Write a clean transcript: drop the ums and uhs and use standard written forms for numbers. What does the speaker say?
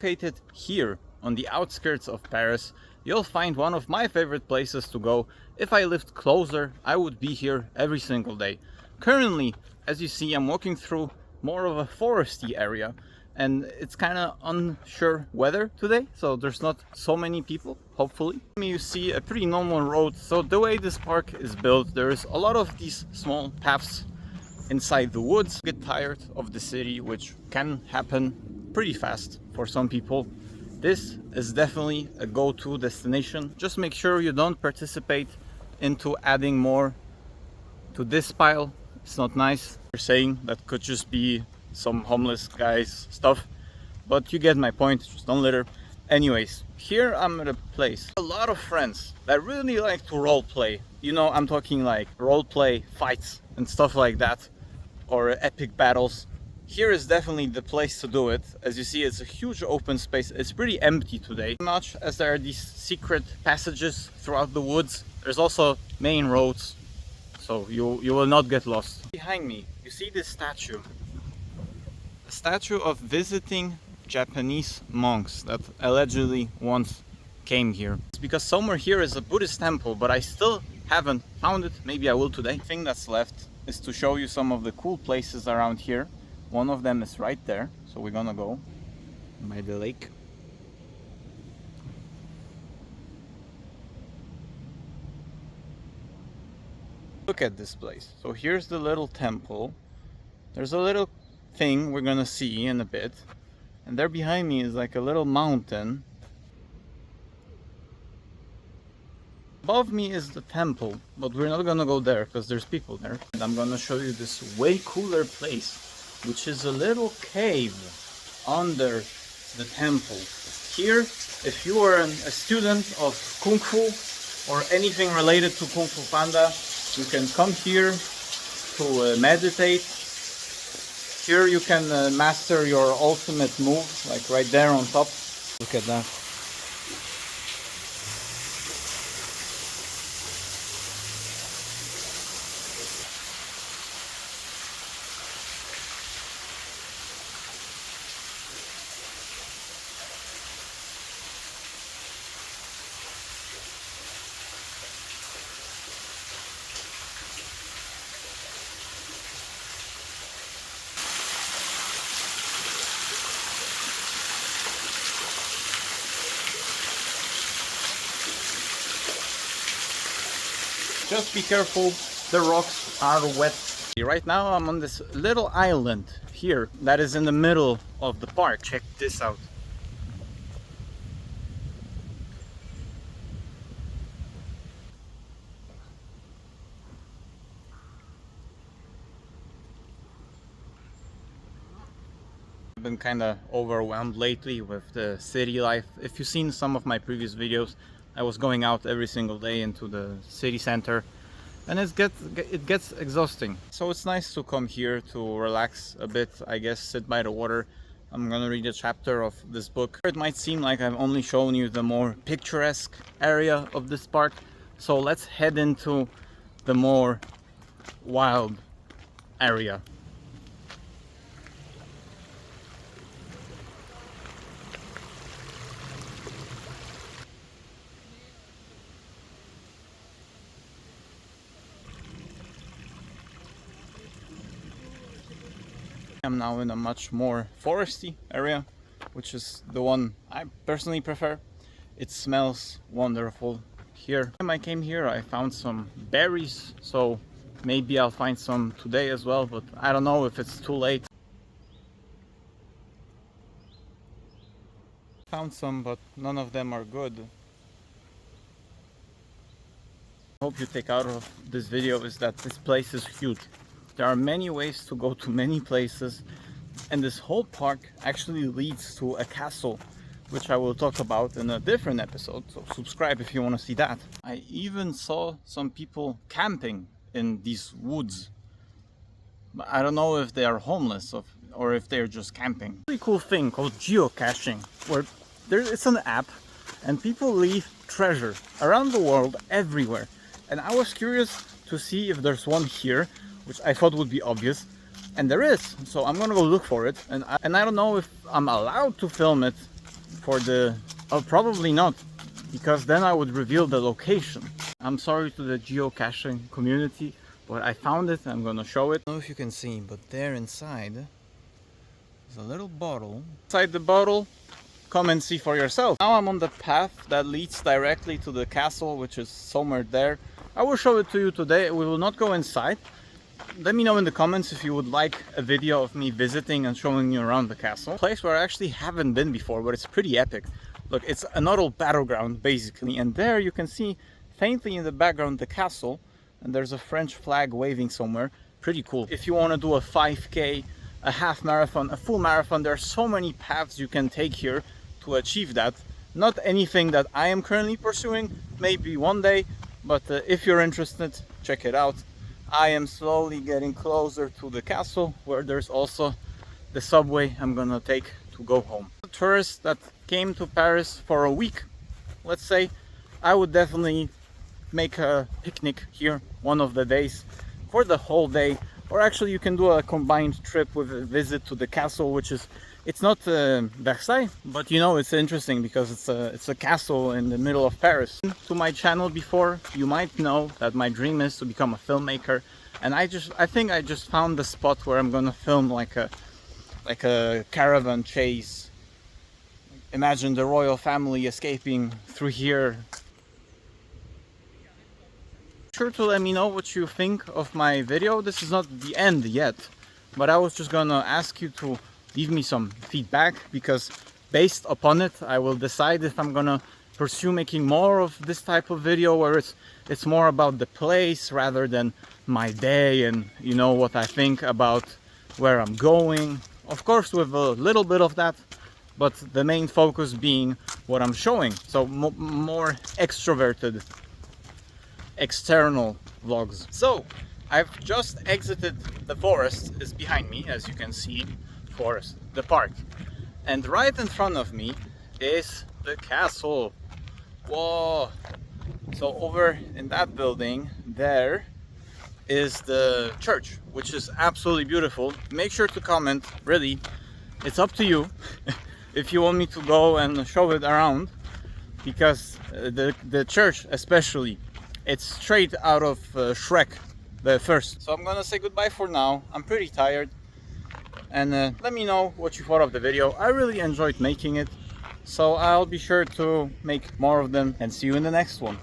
Located here on the outskirts of Paris, you'll find one of my favorite places to go. If I lived closer, I would be here every single day. Currently, as you see, I'm walking through more of a foresty area, and it's kind of unsure weather today, so there's not so many people, hopefully. You see a pretty normal road. So the way this park is built, there's a lot of these small paths inside the woods. Get tired of the city, which can happen pretty fast for some people. This is definitely a go-to destination. Just make sure you don't participate into adding more to this pile. It's not nice. You're saying that could just be some homeless guys stuff, but you get my point. Just don't litter. Anyways, here I'm at a place. A lot of friends that really like to role play. You know, I'm talking like role play fights and stuff like that, or epic battles. Here is definitely the place to do it. As you see, it's a huge open space. It's pretty empty today. Much as there are these secret passages throughout the woods, there's also main roads, so you will not get lost. Behind me, you see this statue. A statue of visiting Japanese monks that allegedly once came here. It's because somewhere here is a Buddhist temple, but I still haven't found it. Maybe I will today. The thing that's left is to show you some of the cool places around here. One of them is right there, so we're gonna go by the lake. Look at this place. So here's the little temple. There's a little thing we're gonna see in a bit, and there behind me is like a little mountain. Above me is the temple, but we're not gonna go there because there's people there. And I'm gonna show you this way cooler place, which is a little cave under the temple. Here, if you are a student of Kung Fu or anything related to Kung Fu Panda, you can come here to meditate. Here you can master your ultimate move, like right there on top. Look at that. Just be careful, the rocks are wet. Right now I'm on this little island here that is in the middle of the park. Check this out. I've been kind of overwhelmed lately with the city life. If you've seen some of my previous videos, I was going out every single day into the city center, and it gets exhausting. So it's nice to come here to relax a bit, I guess, sit by the water. I'm gonna read a chapter of this book. It might seem like I've only shown you the more picturesque area of this park, so let's head into the more wild area. I'm now in a much more foresty area, which is the one I personally prefer. It smells wonderful here. When I came here, I found some berries, so maybe I'll find some today as well, but I don't know if it's too late. Found some, but none of them are good. I hope you take out of this video is that this place is huge. There are many ways to go to many places, and this whole park actually leads to a castle, which I will talk about in a different episode, so subscribe if you want to see that. I even saw some people camping in these woods. I don't know if they are homeless or if they're just camping. Really cool thing called geocaching, where it's an app and people leave treasure around the world everywhere. And I was curious to see if there's one here, which I thought would be obvious, and there is. So I'm gonna go look for it, and I don't know if I'm allowed to film it for the... Oh, probably not, because then I would reveal the location. I'm sorry to the geocaching community, but I found it. I'm gonna show it. I don't know if you can see, but there inside is a little bottle. Inside the bottle, come and see for yourself. Now I'm on the path that leads directly to the castle, which is somewhere there. I will show it to you today. We will not go inside. Let me know in the comments if you would like a video of me visiting and showing you around the castle. A place where I actually haven't been before, but it's pretty epic. Look, it's another battleground basically, and there you can see faintly in the background the castle, and there's a French flag waving somewhere. Pretty cool. If you want to do a 5k, a half marathon, a full marathon, there are so many paths you can take here to achieve that. Not anything that I am currently pursuing, maybe one day, but if you're interested, check it out. I am slowly getting closer to the castle, where there's also the subway I'm gonna take to go home. The tourists that came to Paris for a week, let's say, I would definitely make a picnic here one of the days for the whole day. Or actually you can do a combined trip with a visit to the castle, which is, it's not Versailles, but you know, it's interesting because it's a castle in the middle of Paris. To my channel before, you might know that my dream is to become a filmmaker, and I think I just found the spot where I'm gonna film like a caravan chase. Imagine the royal family escaping through here. Sure to let me know what you think of my video. This is not the end yet, but I was just gonna ask you to leave me some feedback, because based upon it I will decide if I'm gonna pursue making more of this type of video where it's more about the place rather than my day and, you know, what I think about where I'm going. Of course with a little bit of that, but the main focus being what I'm showing. So more extroverted, external vlogs. So I've just exited the forest. Is behind me, as you can see. Forest, the park, and right in front of me is the castle. Whoa! So over in that building there is the church, which is absolutely beautiful. Make sure to comment, really, it's up to you if you want me to go and show it around, because the church especially, it's straight out of Shrek, the first. So I'm gonna say goodbye for now. I'm pretty tired, and let me know what you thought of the video. I really enjoyed making it, so I'll be sure to make more of them, and see you in the next one.